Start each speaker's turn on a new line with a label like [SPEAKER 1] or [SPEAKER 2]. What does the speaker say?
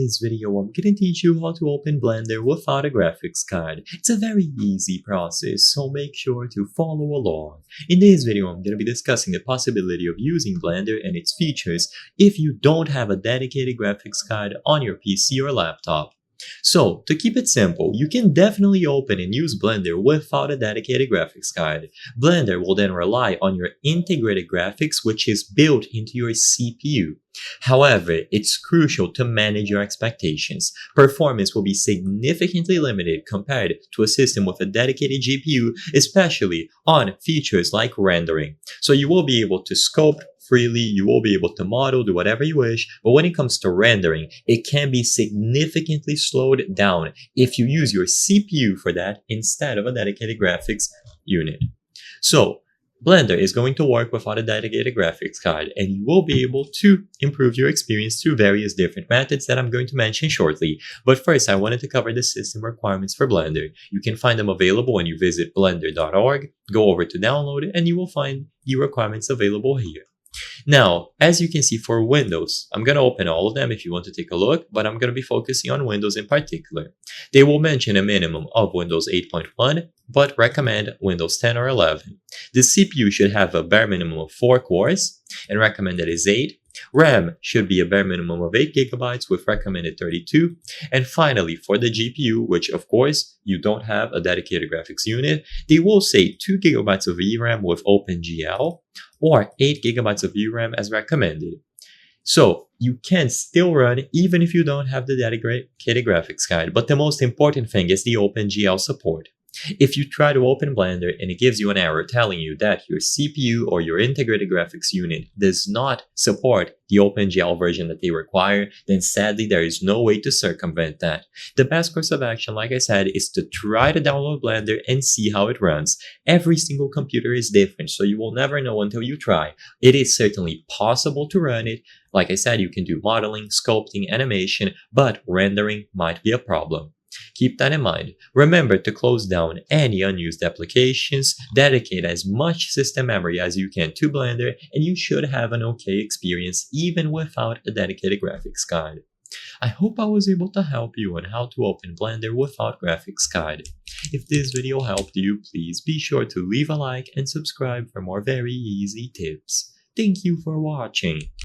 [SPEAKER 1] this video, I'm gonna teach you how to open Blender without a graphics card. It's a very easy process, so make sure to follow along. In this video, I'm gonna be discussing the possibility of using Blender and its features if you don't have a dedicated graphics card on your PC or laptop. So, to keep it simple, you can definitely open and use Blender without a dedicated graphics card. Blender will then rely on your integrated graphics, which is built into your CPU. However, it's crucial to manage your expectations. Performance will be significantly limited compared to a system with a dedicated GPU, especially on features like rendering. So you will be able to sculpt freely, you will be able to model, do whatever you wish, but when it comes to rendering, it can be significantly slowed down if you use your CPU for that instead of a dedicated graphics unit. So, Blender is going to work without a dedicated graphics card, and you will be able to improve your experience through various different methods that I'm going to mention shortly. But first, I wanted to cover the system requirements for Blender. You can find them available when you visit blender.org, go over to download, and you will find the requirements available here. Now, as you can see for Windows, I'm going to open all of them if you want to take a look, but I'm going to be focusing on Windows in particular. They will mention a minimum of Windows 8.1, but recommend Windows 10 or 11. The CPU should have a bare minimum of 4 cores, and recommended is 8. RAM should be a bare minimum of 8 GB with recommended 32. And finally, for the GPU, which of course you don't have a dedicated graphics unit, they will say 2 GB of VRAM with OpenGL or 8 GB of VRAM as recommended. So you can still run even if you don't have the dedicated graphics card, but the most important thing is the OpenGL support. If you try to open Blender and it gives you an error telling you that your CPU or your integrated graphics unit does not support the OpenGL version that they require, then sadly there is no way to circumvent that. The best course of action, like I said, is to try to download Blender and see how it runs. Every single computer is different, so you will never know until you try. It is certainly possible to run it. Like I said, you can do modeling, sculpting, animation, but rendering might be a problem. Keep that in mind. Remember to close down any unused applications, dedicate as much system memory as you can to Blender, and you should have an okay experience even without a dedicated graphics card. I hope I was able to help you on how to open Blender without graphics card. If this video helped you, please be sure to leave a like and subscribe for more very easy tips. Thank you for watching.